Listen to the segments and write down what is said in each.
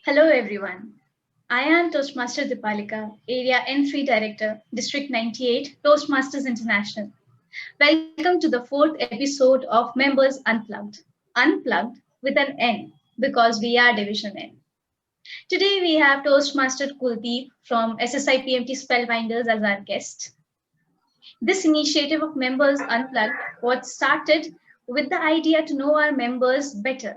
Hello everyone. I am Toastmaster Dipalika, Area N3 Director, District 98, Toastmasters International. Welcome to the fourth episode of Members Unplugged. Unplugged with an N because we are Division N. Today we have Toastmaster Kuldeep from SSI PMT Spellbinders as our guest. This initiative of Members Unplugged was started with the idea to know our members better,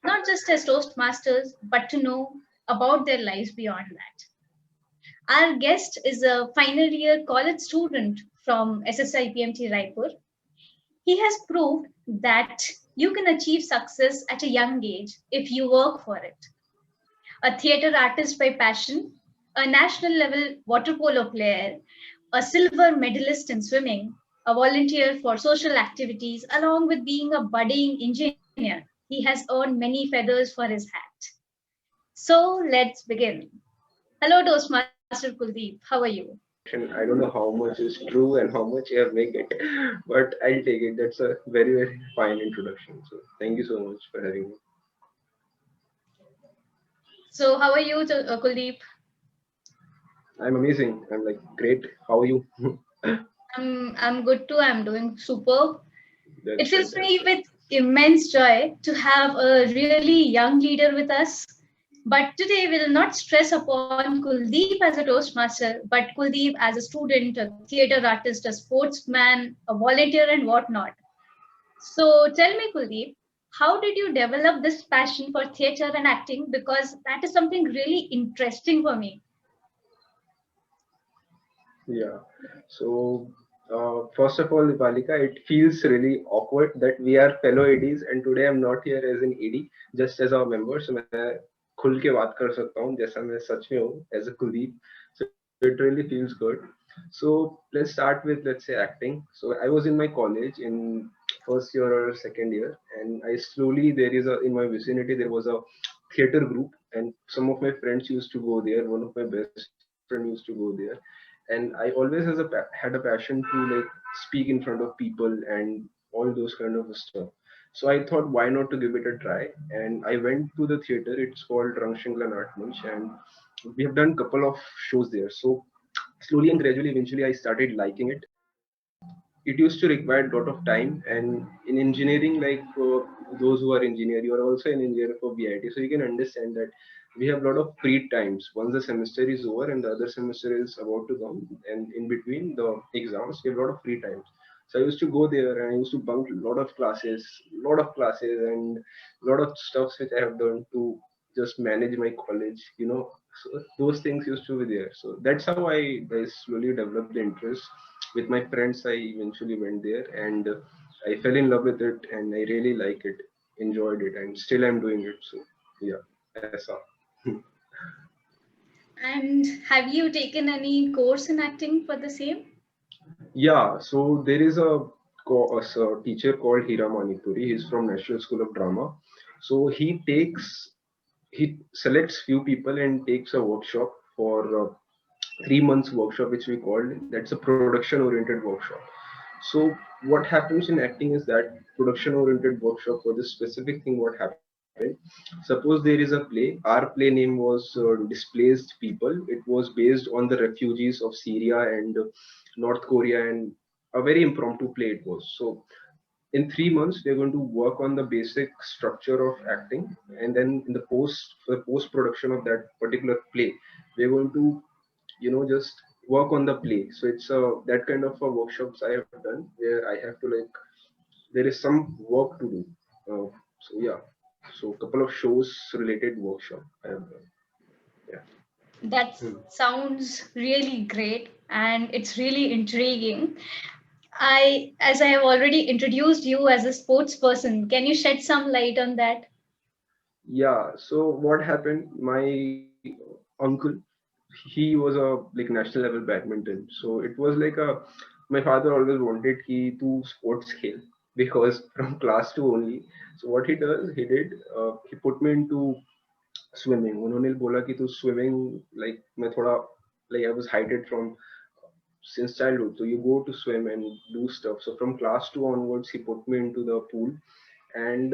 not just as Toastmasters, but to know about their lives beyond that. Our guest is a final year college student from SSI PMT Raipur. He has proved that you can achieve success at a young age if you work for it. A theatre artist by passion, a national level water polo player, a silver medalist in swimming, a volunteer for social activities, along with being a budding engineer, he has earned many feathers for his hat. So let's begin. Hello, Toastmaster Kuldeep. How are you? I don't know how much is true and how much you have made it, but I'll take it. That's a very, very fine introduction. So thank you so much for having me. So, how are you, Kuldeep? I'm amazing. I'm like great. How are you? I'm good too. I'm doing superb. It That's fills me fantastic. with immense joy to have a really young leader with us. But today we'll not stress upon Kuldeep as a Toastmaster, but Kuldeep as a student, a theatre artist, a sportsman, a volunteer, and whatnot. So tell me, Kuldeep, how did you develop this passion for theatre and acting? Because that is something really interesting for me. Yeah. So first of all, Valika, it feels really awkward that we are fellow ADs and today I'm not here as an AD, just as our member. So मैं खुल के बात कर सकता हूँ जैसा मैं सच में हूँ as a colleague. So it really feels good. So let's start with, let's say, acting. So I was in my college in first year or second year, and I slowly, there is a, in my vicinity there was a theater group, and some of my friends used to go there. One of my best friend used to go there, and I always had a passion to like speak in front of people and all those kind of stuff. So I thought, why not to give it a try? And I went to the theater. It's called Rangshingla Naatmanch, and we have done couple of shows there. So slowly and gradually, eventually, I started liking it. It used to require a lot of time, and in engineering, like for those who are engineer, you are also an engineer for BIT, so you can understand that we have a lot of free times once the semester is over and the other semester is about to come, and in between the exams we have a lot of free times. So I used to go there and I used to bunk a lot of classes and a lot of stuffs which I have done to just manage my college, so those things used to be there. So that's how I slowly developed the interest. With my friends, I eventually went there, and I fell in love with it, and I really like it, enjoyed it, and still I'm doing it. So yeah, that's all. And have you taken any course in acting for the same? Yeah, so there is a teacher called Hira Manipuri. He's from National School of Drama. So he selects few people and takes a workshop for 3 months workshop, which we called. That's a production oriented workshop. So what happens in acting is that production oriented workshop for this specific thing, what happened, suppose there is a play. Our play name was Displaced People. It was based on the refugees of Syria and North Korea, and a very impromptu play it was. So in 3 months they're going to work on the basic structure of acting, and then in the post production of that particular play, we're going to just work on the play. So it's that kind of workshops I have done where I have to like, there is some work to do. So yeah, so couple of shows related workshop I have done. Yeah. That Hmm. sounds really great and it's really intriguing. As I have already introduced you as a sports person, can you shed some light on that? Yeah, so what happened, my uncle, he was a like national level badminton. So it was like a, my father always wanted he to sports खेल, because from class 2 only. So what he does, he put me into swimming. उन्होंने बोला कि तू swimming, like मैं थोड़ा, like I was heighted from since childhood, so you go to swim and do stuff. So from class 2 onwards he put me into the pool, and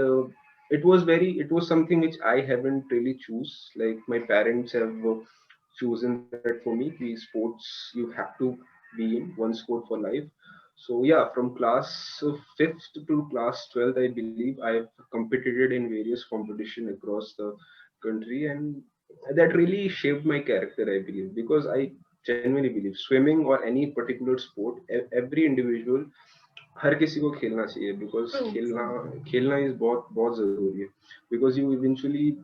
it was something which I haven't really choose. Like my parents have chosen that for me. The sports you have to be in one sport for life. So yeah, from class fifth to class 12th, I believe I've competed in various competition across the country, and that really shaped my character, I believe, because I genuinely believe swimming or any particular sport, every individual, हर किसी को खेलना चाहिए, because True. खेलना खेलना is बहुत बहुत जरूरी है, because you eventually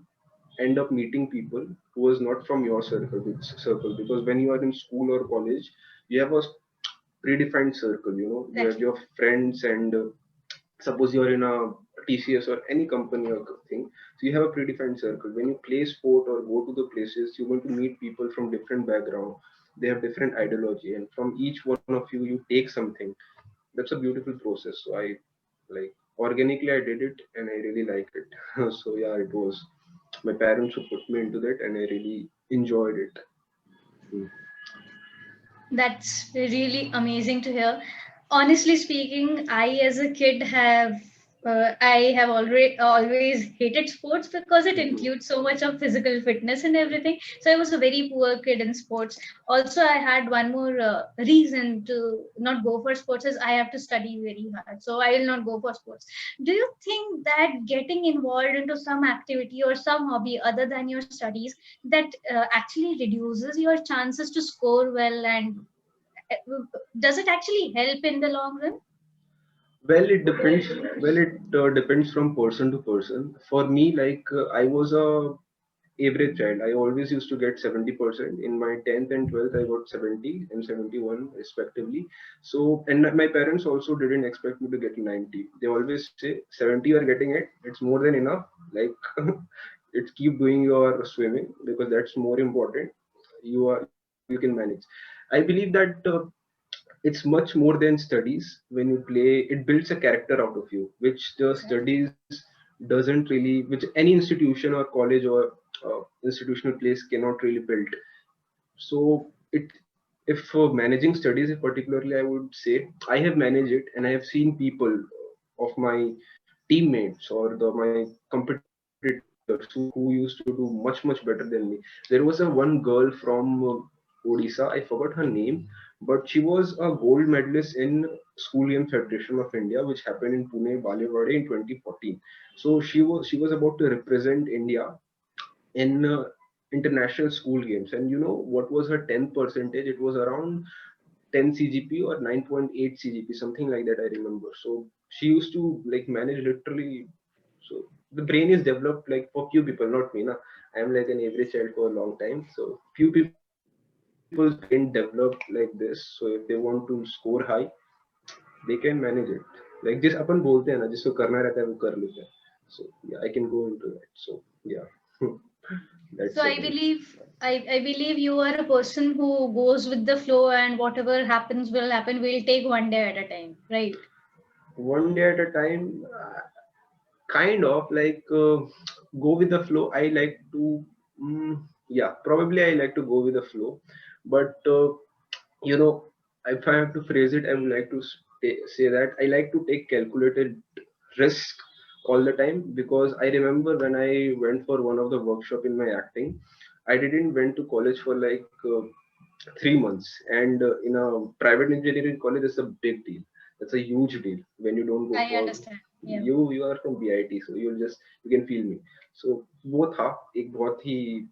end up meeting people who is not from your circle, because when you are in school or college, you have a predefined circle, you know, you have Exactly. your friends, and suppose you're in a TCS or any company or thing, so you have a predefined circle. When you play sport or go to the places, you're going to meet people from different background, they have different ideology, and from each one of you take something. That's a beautiful process. So I, like, organically I did it and I really like it. So yeah, it was my parents who put me into that, and I really enjoyed it. Mm. That's really amazing to hear. Honestly speaking, I as a kid have already always hated sports because it Mhm. includes so much of physical fitness and everything. So I was a very poor kid in sports. Also, I had one more reason to not go for sports is I have to study very hard. So I will not go for sports. Do you think that getting involved into some activity or some hobby other than your studies that actually reduces your chances to score well, and does it actually help in the long run? Well, it depends. Well, it depends from person to person. For me, like I was a average child. I always used to get 70%. In my 10th and 12th, I got 70 and 71 respectively. So, and my parents also didn't expect me to get 90. They always say 70 you are getting it. It's more than enough. Like it's keep doing your swimming, because that's more important. You can manage. I believe that it's much more than studies. When you play, it builds a character out of you, which the Exactly. studies doesn't really, which any institution or college or institutional place cannot really build. So it, if managing studies particularly, I would say I have managed it, and I have seen people of my teammates or my competitors who used to do much better than me. There was a one girl from Odisha, I forgot her name, but she was a gold medalist in School Game Federation of India, which happened in Pune, Balewade in 2014. So she was about to represent India in international school games. And you know what was her 10th percentage? It was around 10 CGP or 9.8 CGP, something like that, I remember. So she used to like manage literally. So the brain is developed like for few people, not me. Na. I am like an average child for a long time. So few people's brain developed like this. So if they want to score high, they can manage it. Like जिस अपन बोलते हैं ना, जिसको करना रहता है वो कर लेता है. So yeah, I can go into that. So yeah, that's about it. So I believe you are a person who goes with the flow, and whatever happens will happen. We'll take one day at a time, right? One day at a time, kind of like go with the flow. I like to, yeah, probably I like to go with the flow, but you know, if I have to phrase it, I would like to say that I like to take calculated risk all the time, because I remember when I went for one of the workshop in my acting, I didn't went to college for like 3 months, and in a private engineering college, it's a big deal. That's a huge deal when you don't go I for, understand. Yeah. you are from BIT, so you can feel me. So वो था एक बहुत ही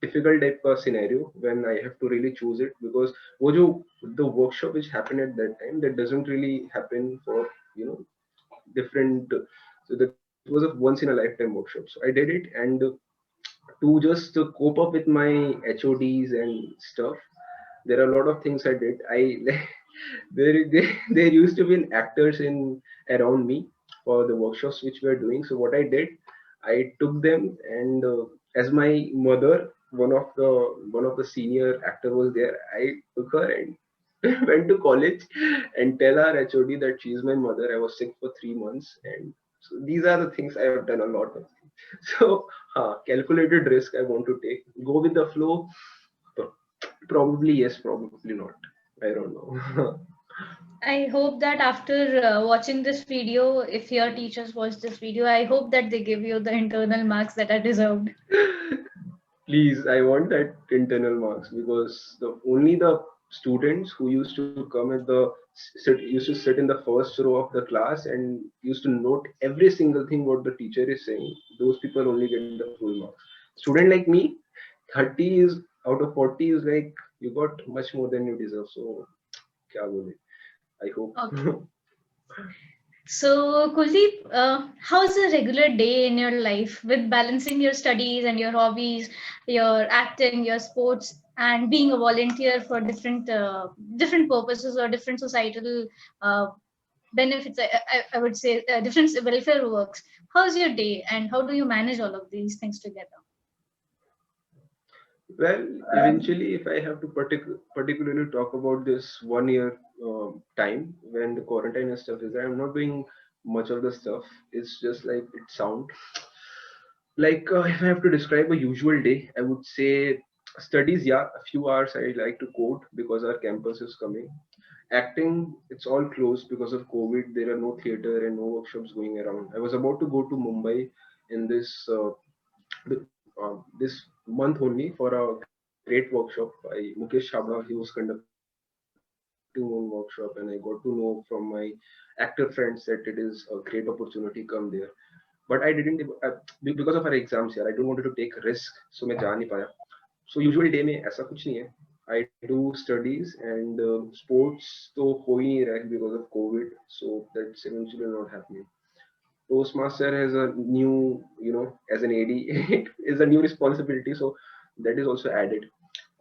difficult type का scenario when I have to really choose it, because वो जो the workshop which happened at that time, that doesn't really happen for, you know, different. So that was a once in a lifetime workshop. So I did it, and to just cope up with my HODs and stuff, there are a lot of things I did. There used to be actors in around me for the workshops which we are doing. So what I did, I took them, and as my mother, one of the senior actor was there. I took her and went to college and tell our HOD that she's my mother. I was sick for 3 months, and so these are the things I have done a lot of. So, calculated risk I want to take. Go with the flow. Probably yes, probably not. I don't know. I hope that after watching this video, if your teachers watch this video, I hope that they give you the internal marks that are deserved. Please, I want that internal marks because the students who used to come at the used to sit in the first row of the class and used to note every single thing what the teacher is saying. Those people only get the full marks. Student like me, 30 is out of 40 is like you got much more than you deserve. So, kya bole? I hope. Okay. So, Kuldeep, how's a regular day in your life with balancing your studies and your hobbies, your acting, your sports, and being a volunteer for different purposes or different societal uh, benefits? I would say different welfare works. How's your day, and how do you manage all of these things together? Well, eventually, if I have to particularly talk about this 1 year time when the quarantine and stuff is, there, I'm not doing much of the stuff. It's just like it sound. Like if I have to describe a usual day, I would say studies. Yeah, a few hours I like to code because our campus is coming. Acting, it's all closed because of COVID. There are no theater and no workshops going around. I was about to go to Mumbai in this month only for a great workshop by Mukesh Chabra. He was conducting one workshop, and I got to know from my actor friends that it is a great opportunity come there. But I didn't because of our exams here. I don't wanted to take risk, so मैं जा नहीं पाया. So usual day में ऐसा कुछ नहीं है. I do studies and sports तो हो ही नहीं रहा है because of COVID. So that's eventually not happening. Toastmaster has a new, as an AD, it is a new responsibility. So that is also added.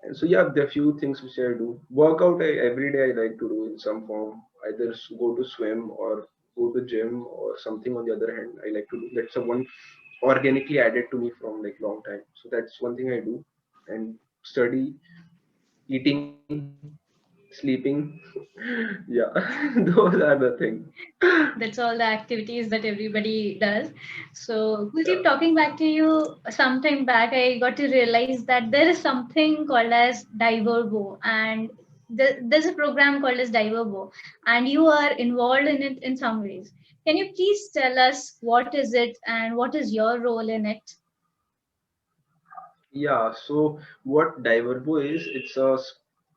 And so yeah, there are few things which I do. Workout every day I like to do in some form. Either go to swim or go to gym or something. On the other hand, I like to do. That's a one organically added to me from like long time. So that's one thing I do. And study, eating, sleeping. Yeah, those are the things. That's all the activities that everybody does. So, Yeah. Kuldeep, talking back to you, sometime back, I got to realize that there is something called as Diverbo, and there's a program called as Diverbo, and you are involved in it in some ways. Can you please tell us what is it and what is your role in it? Yeah, so what Diverbo is,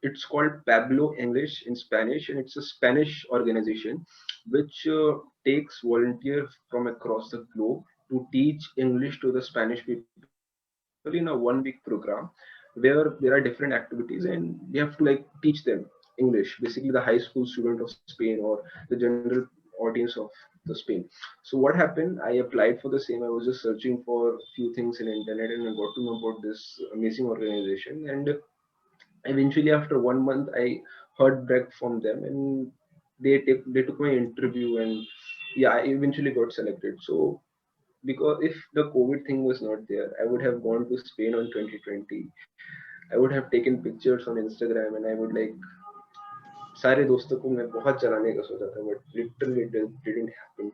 it's called Pablo English in Spanish, and it's a Spanish organization which takes volunteers from across the globe to teach English to the Spanish people in a 1 week program where there are different activities and we have to like teach them English, basically the high school student of Spain or the general audience of the Spain. So what happened? I applied for the same. I was just searching for few things in internet and I got to know about this amazing organization. And eventually, after 1 month, I heard back from them, and they took my interview, and yeah, I eventually got selected. So because if the COVID thing was not there, I would have gone to Spain on 2020. I would have taken pictures on Instagram, and I would like सारे दोस्तों को मैं बहुत चलाने का सोचा था, but literally it didn't happen.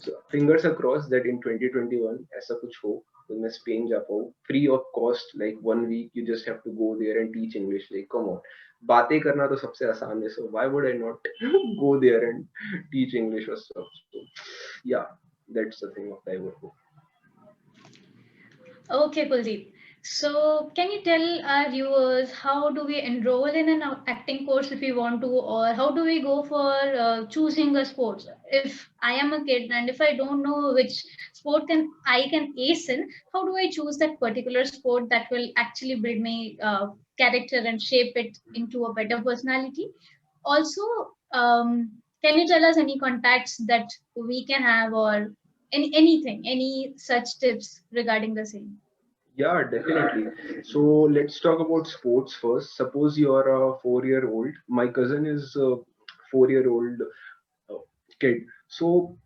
So fingers are crossed that in 2021 ऐसा कुछ हो तो मैं स्पेन जा पाऊँ free of cost, like 1 week you just have to go there and teach English. Like come on, बातें करना तो सबसे आसान है, so why would I not go there and teach English or stuff. So yeah, that's the thing of Diverbo. Okay, Kuldeep. So, can you tell our viewers how do we enroll in an acting course if we want to, or how do we go for choosing a sport? If I am a kid and if I don't know which sport can ace in, how do I choose that particular sport that will actually build my character and shape it into a better personality? Also, can you tell us any contacts that we can have, or any such tips regarding the same? Yeah, definitely. So let's talk about sports first. Suppose you are a 4-year-old. My cousin is a 4-year-old kid. So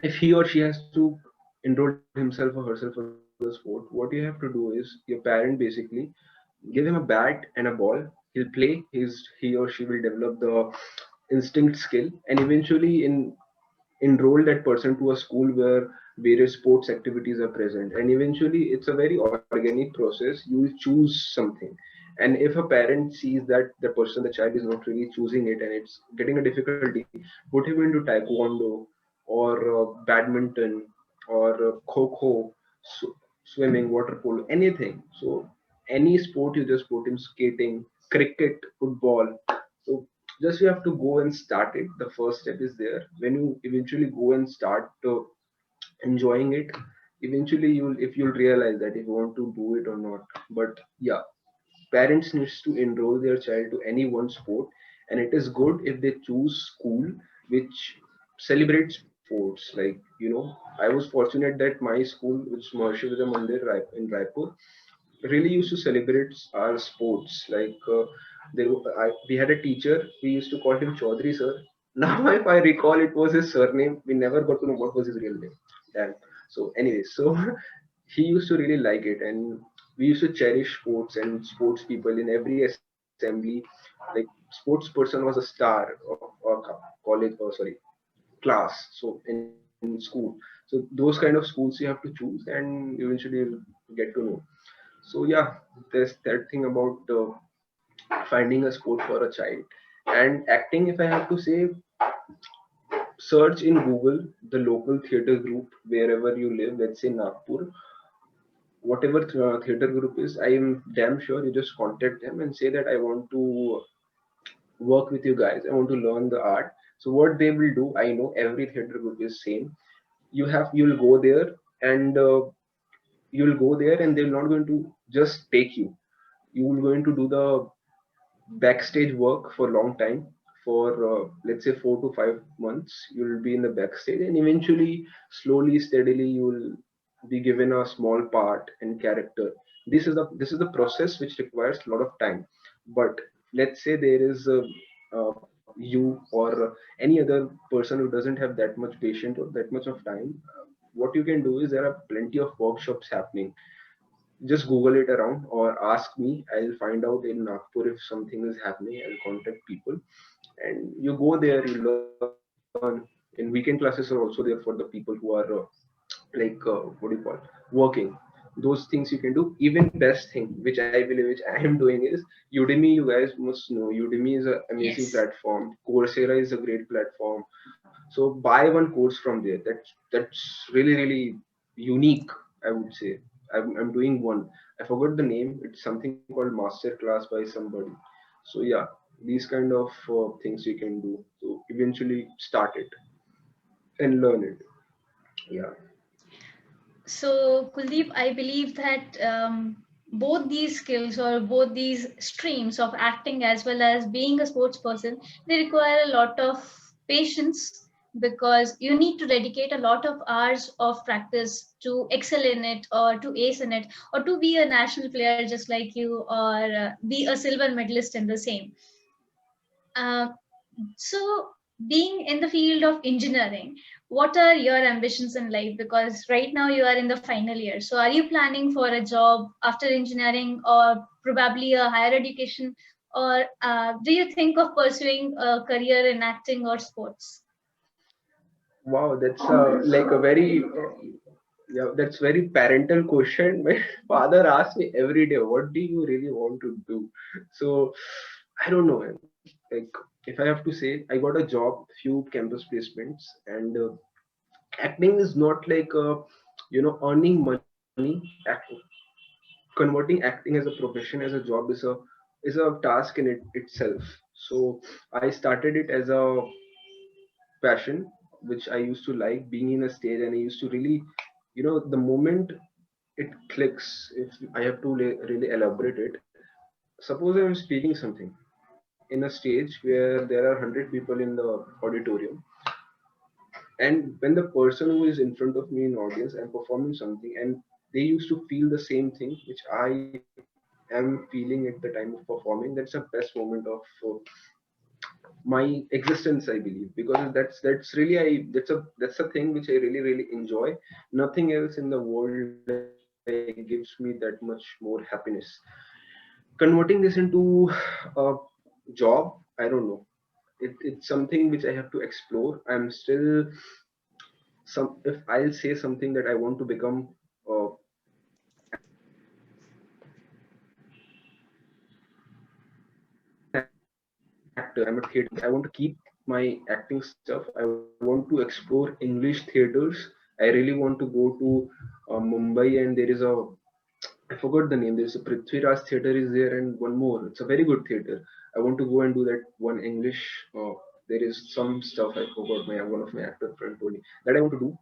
if he or she has to enroll himself or herself for the sport, what you have to do is your parent basically give him a bat and a ball. He'll play. He or she will develop the instinct skill, and eventually enroll that person to a school where various sports activities are present. And eventually, it's a very organic process. You will choose something, And if a parent sees that the person, the child is not really choosing it and it's getting a difficulty, put him into taekwondo or badminton or kho, swimming, water polo, anything. So any sport, you just put him, skating, cricket, football. So just you have to go and start it. The first step is there. When you eventually go and start enjoying it, eventually you'll, if you'll realize that if you want to do it or not. But yeah, parents needs to enroll their child to any one sport, and it is good if they choose school which celebrates sports. Like, I was fortunate that my school, which Maharshi Vidya Mandir in Raipur, really used to celebrate our sports. Like, we had a teacher, we used to call him Chaudhary sir. Now, if I recall, it was his surname. We never got to know what was his real name. Damn. So, anyways, so he used to really like it, and we used to cherish sports and sports people in every assembly. Like, sports person was a star of our college, or sorry, class. So in school, so those kind of schools you have to choose, and eventually you'll get to know. So yeah, there's that thing about finding a sport for a child. And acting, if I have to say, search in Google the local theater group wherever you live. Let's say Nagpur, whatever theater group is, I am damn sure you just contact them and say that I want to work with you guys, I want to learn the art. So what they will do, I know every theater group is same. You'll go there, and you'll go there and they're not going to just take you. You will going to do the backstage work for a long time. For let's say 4 to 5 months you'll be in the backstage, and eventually, slowly, steadily, you will be given a small part and character. This is the process which requires a lot of time. But let's say there is you or any other person who doesn't have that much patience or that much of time. What you can do is, there are plenty of workshops happening. Just Google it around or ask me. I'll find out in Nagpur if something is happening. I'll contact people, and you go there, you learn. In weekend classes are also there for the people who are like what do you call, working. Those things you can do. Even best thing which I believe, which I am doing, is Udemy. You guys must know Udemy is an amazing Yes. platform. Coursera is a great platform. So buy one course from there. That's really unique, I would say. I'm doing one. I forgot the name. It's something called master class by somebody. So yeah, these kind of things you can do to eventually start it and learn it. Yeah. So, Kuldeep, I believe that both these skills or both these streams of acting as well as being a sports person, they require a lot of patience because you need to dedicate a lot of hours of practice to excel in it or to ace in it or to be a national player just like you or be a silver medalist in the same. Uh, so, being in the field of engineering, what are your ambitions in life? Because right now you are in the final year. So, are you planning for a job after engineering or probably a higher education? Or do you think of pursuing a career in acting or sports? Wow, that's like a very yeah, that's very parental question. My father asks me every day, "What do you really want to do?" So I don't know. Man. Like, if I have to say, I got a job, few campus placements, and acting is not like earning money. Converting acting as a profession, as a job, is a task in itself. So I started it as a passion which I used to like being in a stage, and I used to really, the moment it clicks, if I have to really elaborate it. Suppose I'm speaking something in a stage where there are 100 people in the auditorium, and when the person who is in front of me in audience, I'm performing something, and they used to feel the same thing which I am feeling at the time of performing. That's the best moment of my existence, I believe, because that's really that's a thing which I really enjoy. Nothing else in the world gives me that much more happiness. Converting this into a job, I don't know. It's something which I have to explore. I'm still, some if I'll say something that I want to become an actor, actor, I'm a theater. I want to keep my acting stuff. I want to explore English theaters. I really want to go to Mumbai, and there is a, I forgot the name. There's a Prithviraj theater is there, and one more. It's a very good theater. I want to go and do that one English. There is some stuff I forgot. My one of my actor friend told me that I want to do.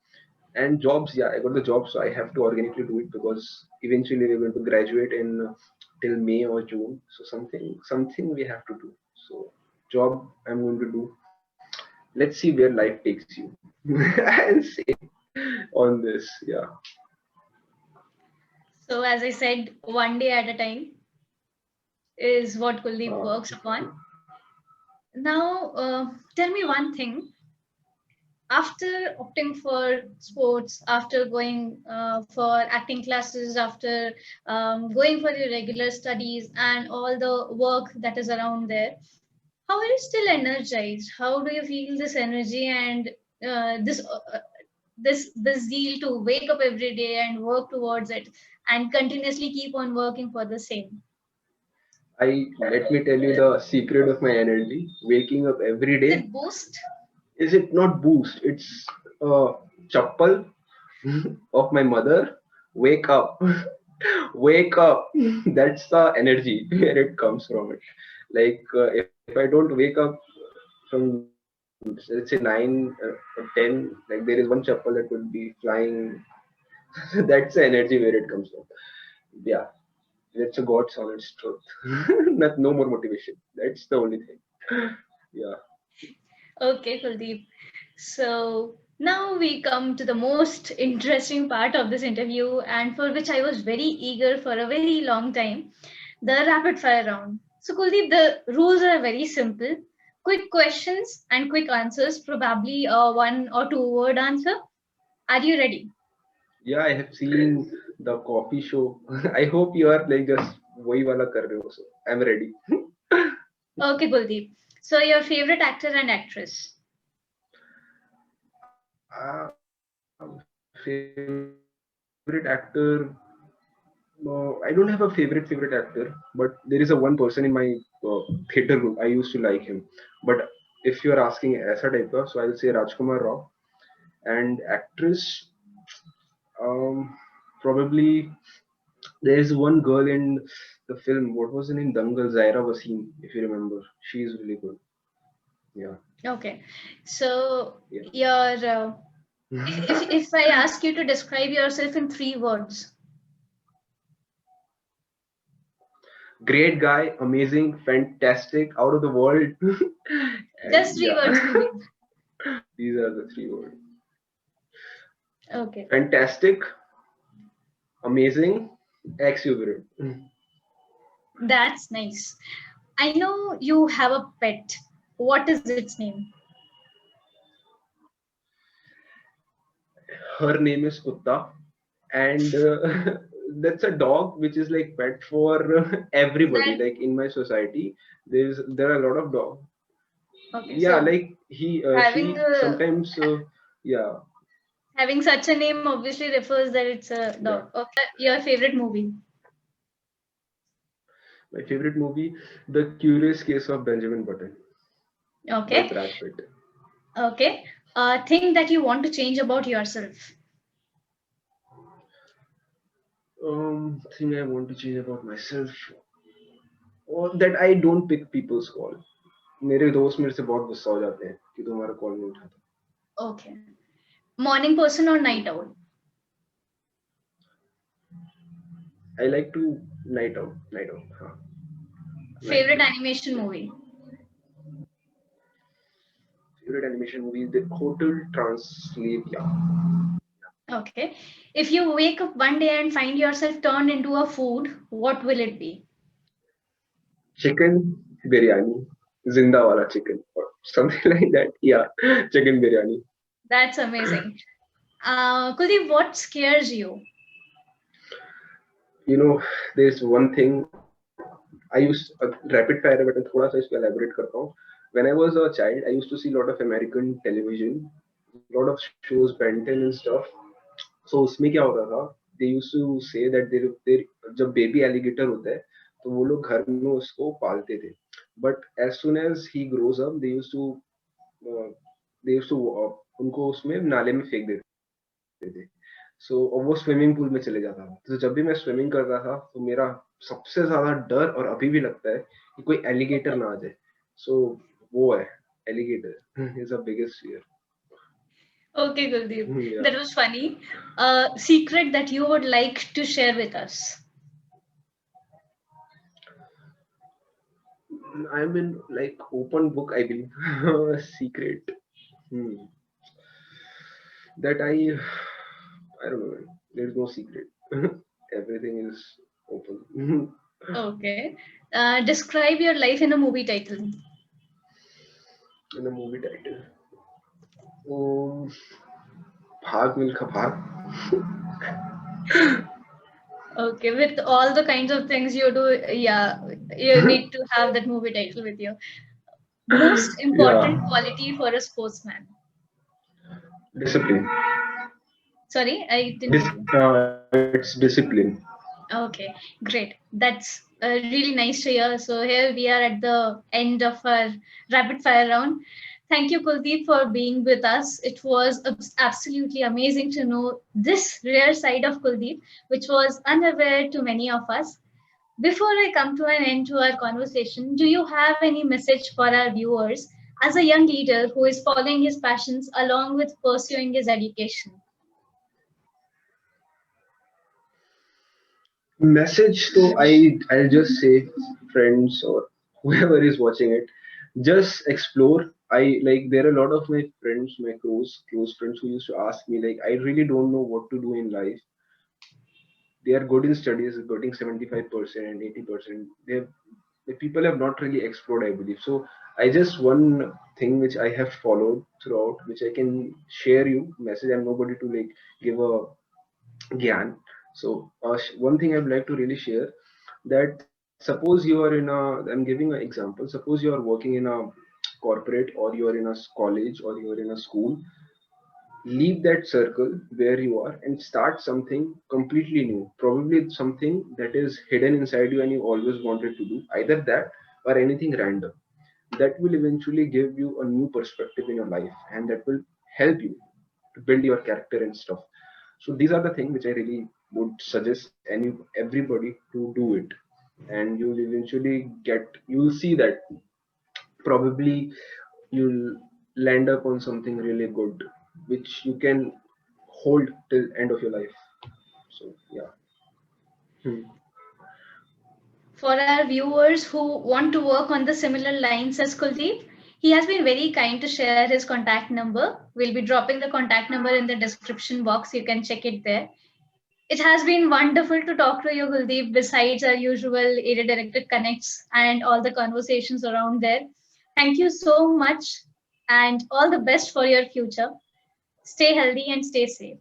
And jobs, yeah, I got the job, so I have to organically do it because eventually we're going to graduate in till May or June. So something we have to do. So job I'm going to do. Let's see where life takes you. And say on this, yeah. So, as I said, one day at a time is what Kuldeep Uh, works upon. Now, tell me one thing. After opting for sports, after going for acting classes, after going for your regular studies and all the work that is around there, how are you still energized? How do you feel this energy and this zeal to wake up every day and work towards it and continuously keep on working for the same? Let me tell you the secret of my energy. Waking up every Is day. it boost? Is it not boost? It's chappal of my mother. Wake up. Wake up. That's the energy where it comes from it. Like if I don't wake up from, let's say, 9 or 10, like there is one chappal that would be flying. That's the energy where it comes from. Yeah, that's a God's honest truth. Not, no more motivation. That's the only thing. Yeah. Okay, Kuldeep. So now we come to the most interesting part of this interview, and for which I was very eager for a very long time, the rapid fire round. So, Kuldeep, the rules are very simple: quick questions and quick answers, probably a one or two word answer. Are you ready? Yeah, I have seen the coffee show. I hope you are like just वही वाला कर रहे हो. So I'm ready. Okay, Kuldeep. So, your favorite actor and actress? Favorite actor. I don't have a favorite actor, but there is a one person in my theater group. I used to like him. But if you are asking ऐसा type का, so I'll say Rajkumar Rao. And actress, um, probably there is one girl in the film. What was her name? Dangal, Zaira Wasim, if you remember. She is really good. Yeah. Okay. So, Yeah. your if I ask you to describe yourself in three words, Great guy, amazing, fantastic, out of the world. And just three yeah, words, Kuldeep. these are the three words. Okay. Fantastic, amazing, exuberant. That's nice. I know you have a pet. What is its name? Her name is Kutta, and that's a dog which is like pet for everybody. That Like in my society, there are a lot of dogs. okay. Yeah, So like having she a sometimes, yeah, having such a name obviously refers that it's a yeah. dog. Okay. Your favorite movie? My favorite movie, The Curious Case of Benjamin Button by Okay. Brad Pitt. Okay. Thing that you want to change about yourself. Thing I want to change about myself, or that I don't pick people's call. मेरे दोस्त मेरे से बहुत गुस्सा हो जाते हैं कि तुम्हारा कॉल नहीं उठाता. Okay. Morning person or night owl? I like to night out, हाँ, night Favorite shift. animation Yeah. movie? Favorite animation movie, The Hotel Transylvania. Okay. If you wake up one day and find yourself turned into a food, what will it be? Chicken biryani, zinda wala chicken or something like that. Yeah, chicken biryani. That's amazing. Kuldeep, what scares you? You know, there's one thing I used rapid fire है, but मैं थोड़ा सा इसको elaborate करता हूँ. When I was a child, I used to see a lot of American television, a lot of shows, Ben 10 and stuff. So उसमें क्या होता था? They used to say that जब baby alligator होता है, तो वो लोग घर में उसको पालते थे. but as soon as he grows up, uh, उनको उसमें नाले में फेंक देते थे. सो वो स्विमिंग पूल में चले जाता था. तो जब भी मैं स्विमिंग करता था तो मेरा सबसे ज्यादा डर, और अभी भी लगता है, कि कोई एलिगेटर ना आ जाए. सो वो है, alligator is the biggest fear. Okay, Guldeep, Yeah. that was funny. A secret that you would like to share with us? I'm in like open book, I believe. Secret. Hmm. That I don't know. There's no secret. Everything is open. Okay. Describe your life in a movie title. In a movie title. Um, Bhag Milkha Bhag. Okay, with all the kinds of things you do, yeah, you need to have that movie title with you. Most Yeah. important quality for a sportsman. Discipline. Sorry, I didn't get you. It's discipline. Okay, great. That's really nice to hear. So here we are at the end of our rapid fire round. Thank you, Kuldeep, for being with us. It was absolutely amazing to know this rare side of Kuldeep, which was unaware to many of us. Before I come to an end to our conversation, do you have any message for our viewers as a young leader who is following his passions along with pursuing his education? Message, so I'll just say, friends or whoever is watching it, just explore. I like, there are a lot of my friends, my close friends, who used to ask me like, I really don't know what to do in life. They are good in studies, getting 75% and 80%. The people have not really explored, I believe. So I just, one thing which I have followed throughout, which I can share you message. I'm nobody to like give a gyan. So one thing I'd like to really share, that suppose you are in a, I'm giving an example. Suppose you are working in a corporate, or you are in a college, or you are in a school. Leave that circle where you are and start something completely new. Probably something that is hidden inside you and you always wanted to do. Either that or anything random. That will eventually give you a new perspective in your life, and that will help you to build your character and stuff. So these are the things which I really would suggest everybody to do it, and you'll eventually you'll see that probably you'll land up on something really good, which you can hold till end of your life. So yeah. Hmm. For our viewers who want to work on the similar lines as Kuldeep, he has been very kind to share his contact number. We'll be dropping the contact number in the description box. You can check it there. It has been wonderful to talk to you, Kuldeep, besides our usual area directed connects and all the conversations around there. Thank you so much and all the best for your future. Stay healthy and stay safe.